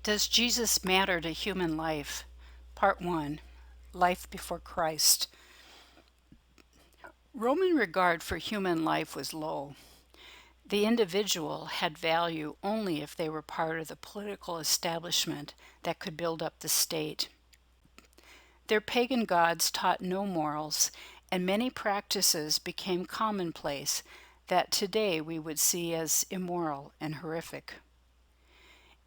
Does Jesus matter to human life? Part 1. Life before Christ. Roman regard for human life was low. The individual had value only if they were part of the political establishment that could build up the state. Their pagan gods taught no morals, and many practices became commonplace that today we would see as immoral and horrific.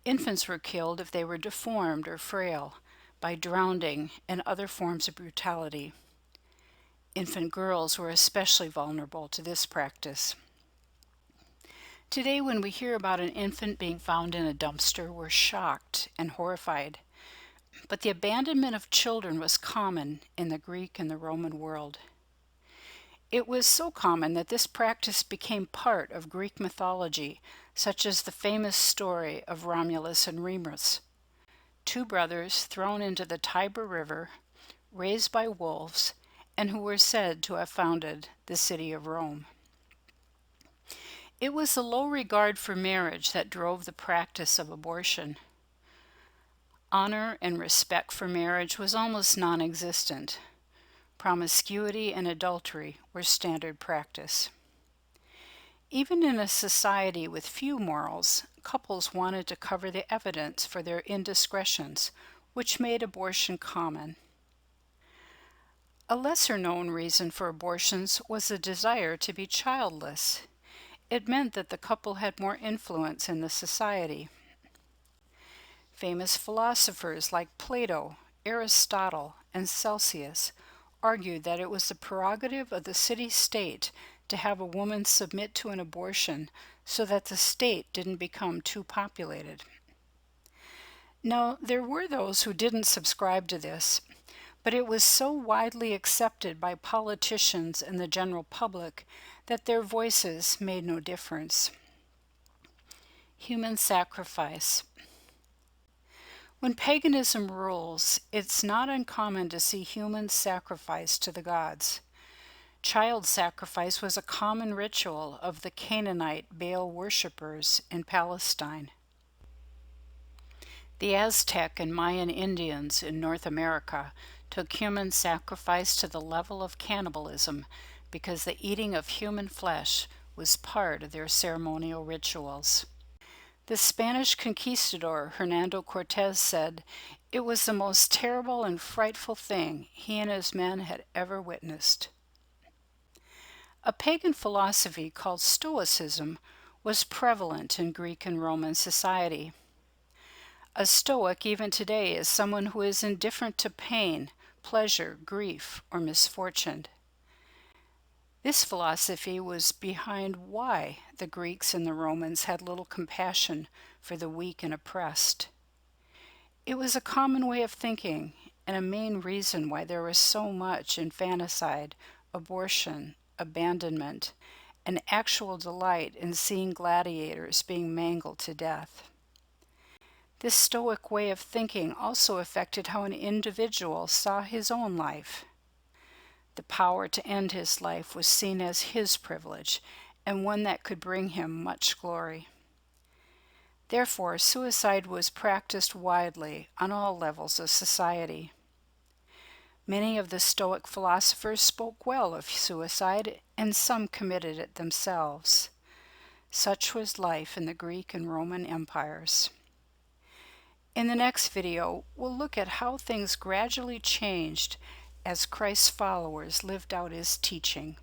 Infants were killed if they were deformed or frail, by drowning and other forms of brutality. Infant girls were especially vulnerable to this practice. Today, when we hear about an infant being found in a dumpster, we're shocked and horrified. But the abandonment of children was common in the Greek and the Roman world. It was so common that this practice became part of Greek mythology, such as the famous story of Romulus and Remus, two brothers thrown into the Tiber River, raised by wolves, and who were said to have founded the city of Rome. It was the low regard for marriage that drove the practice of abortion. Honor and respect for marriage was almost non-existent. Promiscuity and adultery were standard practice. Even in a society with few morals, couples wanted to cover the evidence for their indiscretions, which made abortion common. A lesser-known reason for abortions was the desire to be childless. It meant that the couple had more influence in the society. Famous philosophers like Plato, Aristotle, and Celsius argued that it was the prerogative of the city-state to have a woman submit to an abortion so that the state didn't become too populated. Now, there were those who didn't subscribe to this, but it was so widely accepted by politicians and the general public that their voices made no difference. Human sacrifice. When paganism rules, it's not uncommon to see humans sacrificed to the gods. Child sacrifice was a common ritual of the Canaanite Baal worshippers in Palestine. The Aztec and Mayan Indians in North America took human sacrifice to the level of cannibalism because the eating of human flesh was part of their ceremonial rituals. The Spanish conquistador Hernando Cortez said it was the most terrible and frightful thing he and his men had ever witnessed. A pagan philosophy called Stoicism was prevalent in Greek and Roman society. A Stoic even today is someone who is indifferent to pain, pleasure, grief, or misfortune. This philosophy was behind why the Greeks and the Romans had little compassion for the weak and oppressed. It was a common way of thinking and a main reason why there was so much infanticide, abortion, abandonment, and actual delight in seeing gladiators being mangled to death. This Stoic way of thinking also affected how an individual saw his own life. The power to end his life was seen as his privilege, and one that could bring him much glory. Therefore, suicide was practiced widely on all levels of society. Many of the Stoic philosophers spoke well of suicide, and some committed it themselves. Such was life in the Greek and Roman empires. In the next video, we'll look at how things gradually changed as Christ's followers lived out his teaching.